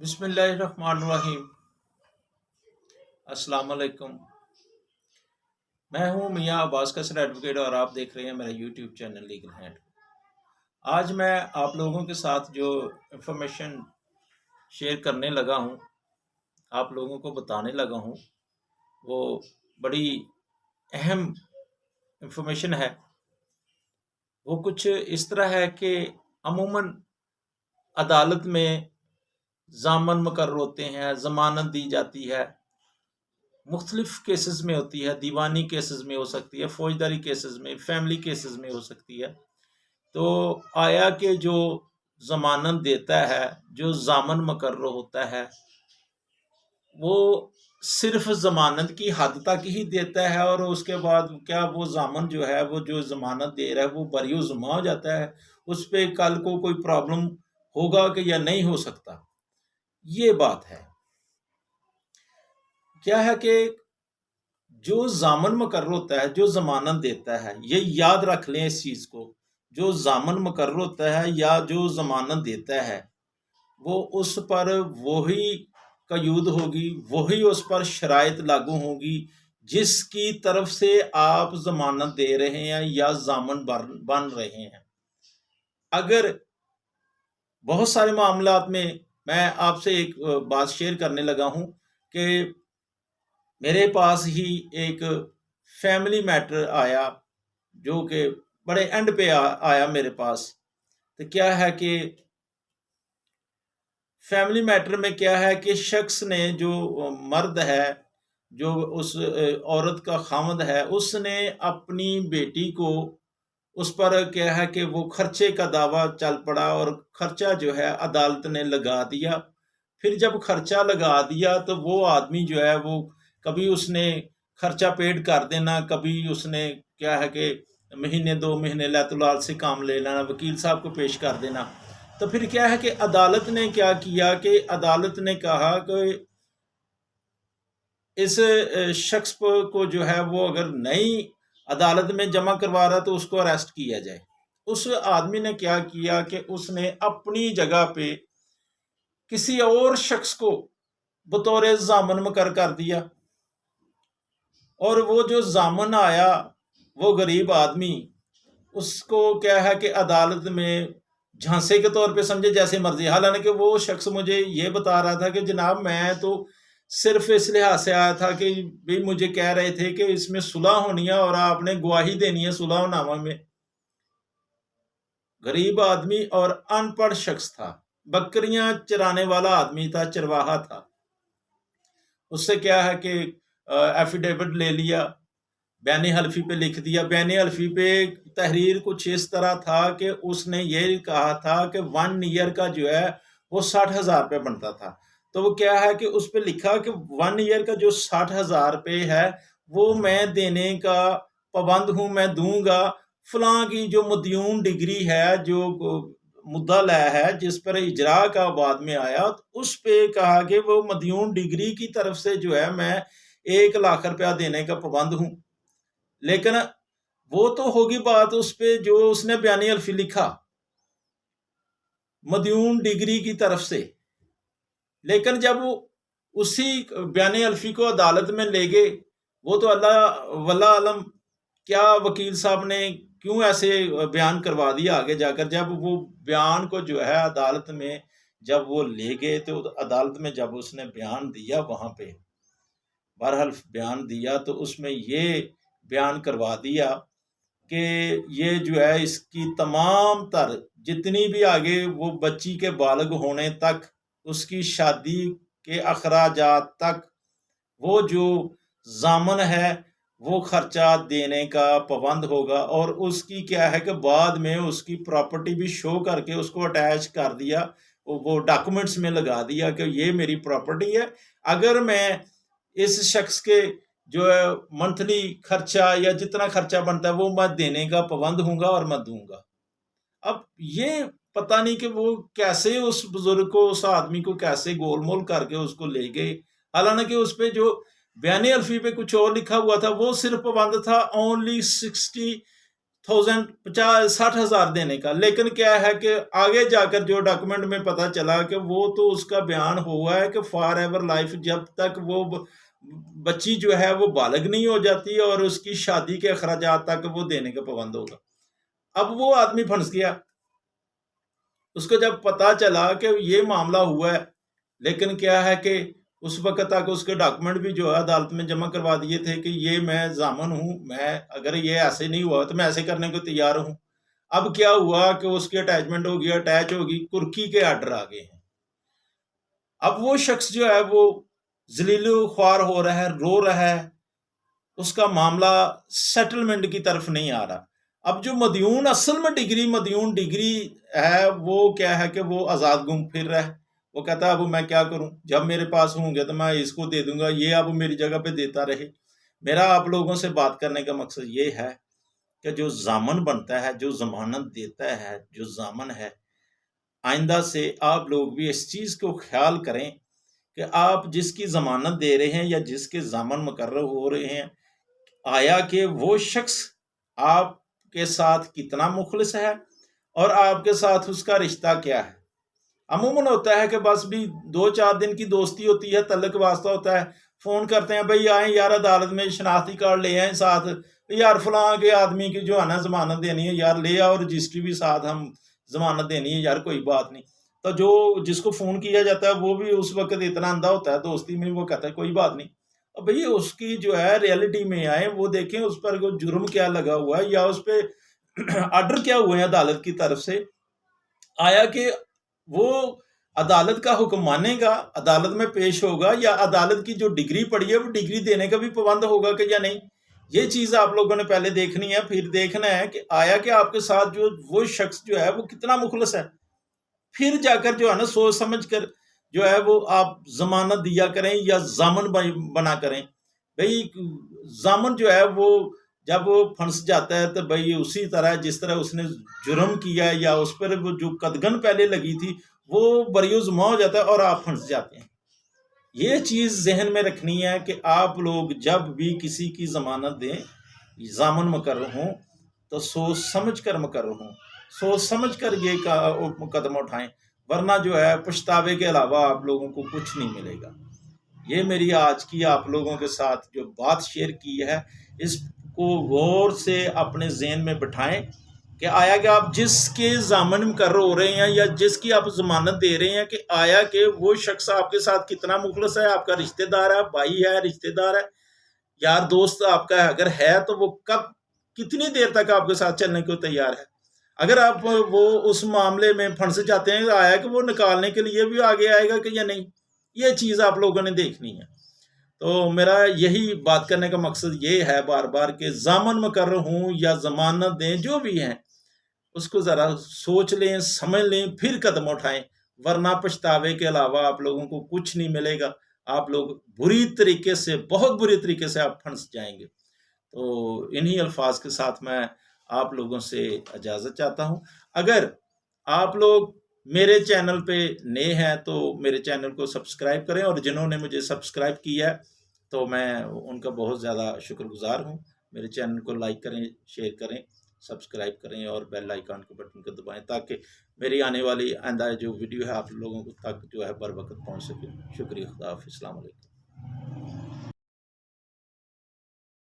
بسم اللہ الرحمن الرحیم۔ السلام علیکم۔ میں ہوں میاں عباس قصر ایڈوکیٹ اور آپ دیکھ رہے ہیں میرا یوٹیوب چینل لیگل ہینڈ۔ آج میں آپ لوگوں کے ساتھ جو انفارمیشن شیئر کرنے لگا ہوں، آپ لوگوں کو بتانے لگا ہوں، وہ بڑی اہم انفارمیشن ہے۔ وہ کچھ اس طرح ہے کہ عموماً عدالت میں ضامن مقرر ہوتے ہیں، ضمانت دی جاتی ہے، مختلف کیسز میں ہوتی ہے، دیوانی کیسز میں ہو سکتی ہے، فوجداری کیسز میں، فیملی کیسز میں ہو سکتی ہے۔ تو آیا کہ جو ضمانت دیتا ہے، جو ضامن مقرر ہوتا ہے، وہ صرف ضمانت کی حد تک ہی دیتا ہے اور اس کے بعد کیا وہ ضامن جو ہے، وہ جو ضمانت دے رہا ہے وہ بری و ذمہ ہو جاتا ہے؟ اس پہ کل کو کوئی پرابلم ہوگا کہ یا نہیں ہو سکتا؟ یہ بات ہے۔ کیا ہے کہ جو ضامن مقرر ہوتا ہے، جو ضمانت دیتا ہے، یہ یاد رکھ لیں اس چیز کو، جو ضامن مقرر ہوتا ہے یا جو ضمانت دیتا ہے، وہ اس پر وہی قیود ہوگی، وہی اس پر شرائط لاگو ہوگی جس کی طرف سے آپ ضمانت دے رہے ہیں یا ضامن بن رہے ہیں۔ اگر بہت سارے معاملات میں آپ سے ایک بات شیئر کرنے لگا ہوں کہ میرے پاس ہی ایک فیملی میٹر آیا جو کہ بڑے اینڈ پہ آیا میرے پاس۔ تو کیا ہے کہ فیملی میٹر میں کیا ہے کہ شخص نے، جو مرد ہے، جو اس عورت کا خاوند ہے، اس نے اپنی بیٹی کو اس پر کیا ہے کہ وہ خرچے کا دعویٰ چل پڑا اور خرچہ جو ہے عدالت نے لگا دیا۔ پھر جب خرچہ لگا دیا تو وہ آدمی جو ہے وہ کبھی اس نے خرچہ پیڈ کر دینا، کبھی اس نے کیا ہے کہ مہینے 2 مہینے لیت لال سے کام لے لینا، وکیل صاحب کو پیش کر دینا۔ تو پھر کیا ہے کہ عدالت نے کیا کیا کہ عدالت نے کہا کہ اس شخص کو جو ہے وہ اگر نئی عدالت میں جمع کروا رہا تو اس کو اریسٹ کیا جائے۔ اس آدمی نے کیا کیا کہ اس نے اپنی جگہ پہ کسی اور شخص کو بطور ضامن مقرر کر دیا، اور وہ جو ضامن آیا وہ غریب آدمی، اس کو کیا ہے کہ عدالت میں جھانسے کے طور پہ سمجھے جیسے مرضی۔ حالانکہ وہ شخص مجھے یہ بتا رہا تھا کہ جناب میں تو صرف اس لحاظ سے آیا تھا کہ بھی مجھے کہہ رہے تھے کہ اس میں صلح ہونی ہے اور آپ نے گواہی دینی ہے صلح نامہ میں۔ غریب آدمی اور ان پڑھ شخص تھا، بکریاں چرانے والا آدمی تھا، چرواہا تھا۔ اس سے کیا ہے کہ ایفیڈیوٹ لے لیا، بین حلفی پہ لکھ دیا۔ بین حلفی پہ تحریر کچھ اس طرح تھا کہ اس نے یہ کہا تھا کہ 1 ایئر کا جو ہے وہ 60,000 روپے بنتا تھا۔ تو وہ کیا ہے کہ اس پہ لکھا کہ 1 ایئر کا جو 60,000 روپے ہے وہ میں دینے کا پابند ہوں، میں دوں گا۔ فلاں کی جو مدیون ڈگری ہے، جو مدعا لے ہے، جس پر اجرا کا بعد میں آیا، اس پہ کہا کہ وہ مدیون ڈگری کی طرف سے جو ہے میں 1,00,000 روپیہ دینے کا پابند ہوں۔ لیکن وہ تو ہوگی بات اس پہ جو اس نے بیان حلفی لکھا مدیون ڈگری کی طرف سے، لیکن جب وہ اسی بیان حلفی کو عدالت میں لے گئے، وہ تو اللہ واللہ علم کیا وکیل صاحب نے کیوں ایسے بیان کروا دیا آگے جا کر۔ جب وہ بیان کو جو ہے عدالت میں جب وہ لے گئے تو عدالت میں جب اس نے بیان دیا، وہاں پہ بہرحال بیان دیا تو اس میں یہ بیان کروا دیا کہ یہ جو ہے اس کی تمام تر جتنی بھی آگے وہ بچی کے بالغ ہونے تک، اس کی شادی کے اخراجات تک، وہ جو ضامن ہے وہ خرچہ دینے کا پابند ہوگا۔ اور اس کی کیا ہے کہ بعد میں اس کی پراپرٹی بھی شو کر کے اس کو اٹیچ کر دیا، وہ ڈاکومنٹس میں لگا دیا کہ یہ میری پراپرٹی ہے، اگر میں اس شخص کے جو ہے منتھلی خرچہ یا جتنا خرچہ بنتا ہے وہ میں دینے کا پابند ہوں گا اور میں دوں گا۔ اب یہ پتہ نہیں کہ وہ کیسے اس بزرگ کو، اس آدمی کو کیسے گول مول کر کے اس کو لے گئے۔ حالانکہ اس پہ جو بیان حلفی پہ کچھ اور لکھا ہوا تھا، وہ صرف پابند تھا only 60 50-60 हज़ार देने का। लेकिन क्या है कि आगे जाकर जो डॉक्यूमेंट में पता चला कि वो तो उसका बयान हुआ है कि फॉर एवर लाइफ, जब तक वो बच्ची जो है वो बालिग नहीं हो जाती और उसकी शादी के अखराजात तक वो देने का पाबंद होगा। अब वो आदमी फंस गया। उसको जब पता चला कि ये मामला हुआ है, लेकिन क्या है कि उस वक्त तक उसके डॉक्यूमेंट भी जो है अदालत में जमा करवा दिए थे कि ये मैं जामन हूँ, मैं अगर ये ऐसे नहीं हुआ तो मैं ऐसे करने को तैयार हूँ। अब क्या हुआ कि उसकी अटैचमेंट होगी, अटैच होगी, कुर्की के आर्डर आ गए हैं। अब वो शख्स जो है वो जलील ख्वार हो रहा है, रो रहा है, उसका मामला सेटलमेंट की तरफ नहीं आ रहा। अब जो मदयून असल में मदयून डिग्री है, वो क्या है कि वो आज़ाद घूम फिर रहा है। वो कहता है अब मैं क्या करूं, जब मेरे पास होंगे तो मैं इसको दे दूंगा, ये अब मेरी जगह पे देता रहे। मेरा आप लोगों से बात करने का मकसद ये है कि जो जामन बनता है, जो जमानत देता है, जो जामन है, आइंदा से आप लोग भी इस चीज़ को ख्याल करें कि आप जिसकी जमानत दे रहे हैं या जिसके जामन मुकर्रर हो रहे हैं, आया कि वो शख्स आपके साथ कितना मुखलिस है और आपके साथ उसका रिश्ता क्या है। अमूमन होता है कि बस भी 2-4 दिन की दोस्ती होती है, तल्लक वास्ता होता है, फ़ोन करते हैं, भाई आए यार अदालत में शनाख्ती कार्ड ले आए साथ, यार फलां के आदमी की जो है ना ज़मानत देनी है, यार ले आओ, रजिस्ट्री भी साथ, हम ज़मानत देनी है यार, कोई बात नहीं। तो जो जिसको फ़ोन किया जाता है वो भी उस वक्त इतना अंधा होता है दोस्ती में, वो कहता है कोई बात नहीं। अब भैया उसकी जो है रियलिटी में आए, वो देखें उस पर कोई जुर्म क्या लगा हुआ है या उस पर आर्डर क्या हुए हैं अदालत की तरफ से। आया कि वो अदालत का हुक्म मानेगा, अदालत में पेश होगा, या अदालत की जो डिग्री पड़ी है वो डिग्री देने का भी पाबंद होगा कि या नहीं। ये चीज़ आप लोगों ने पहले देखनी है। फिर देखना है कि आया कि आपके साथ जो वो शख्स जो है वो कितना मुखलस है। फिर जाकर जो है ना सोच समझ कर जो है वो आप जमानत दिया करें या जामन बना करें। भाई जामन जो है वो जब वो फंस जाता है तो भाई उसी तरह जिस तरह उसने जुर्म किया या उस पर वो जो कदगन पहले लगी थी वो बरियुज़्मा हो जाता है और आप फंस जाते हैं। ये चीज़ जहन में रखनी है कि आप लोग जब भी किसी की ज़मानत दें, ज़ामन मुकर्रर हों, तो सोच समझ कर मुकर्रर हों, सोच समझ कर ये कदम उठाएं, वरना जो है पछतावे के अलावा आप लोगों को कुछ नहीं मिलेगा। ये मेरी आज की आप लोगों के साथ जो बात शेयर की है, इसको गौर से अपने ज़हन में बिठाएं कि आया कि आप जिसके ज़ामन मुकर्रर हो रहे हैं या जिसकी आप ज़मानत दे रहे हैं, कि आया कि वो शख्स आपके साथ कितना मुखलस है, आपका रिश्तेदार है, भाई है, रिश्तेदार है, यार दोस्त आपका अगर है, तो वो कब कितनी देर तक आपके साथ चलने को तैयार है। अगर आप वो उस मामले में फंस जाते हैं तो आया कि वो निकालने के लिए भी आगे आएगा कि या नहीं। ये चीज़ आप लोगों ने देखनी है। तो मेरा यही बात करने का मकसद ये है बार बार कि ज़ामन मुकर्रर हूँ या ज़मानत दें, जो भी हैं उसको ज़रा सोच लें, समझ लें, फिर कदम उठाएं, वरना पछतावे के अलावा आप लोगों को कुछ नहीं मिलेगा। आप लोग बुरी तरीके से, बहुत बुरी तरीके से आप फंस जाएंगे। तो इन्हीं अल्फाज के साथ मैं आप लोगों से इजाज़त चाहता हूँ। अगर आप लोग मेरे चैनल पे नए हैं तो मेरे चैनल को सब्सक्राइब करें, और जिन्होंने मुझे सब्सक्राइब किया है तो मैं उनका बहुत ज़्यादा शुक्रगुजार हूँ। मेरे चैनल को लाइक करें, शेयर करें, सब्सक्राइब करें और बेल आइकन के बटन को दबाएं, ताकि मेरी आने वाली आइंदा जो वीडियो है आप लोगों तक जो है बर वक्त पहुँच सके। शुक्रिया। खुदा हाफ़िज़। अस्सलाम वालेकुम।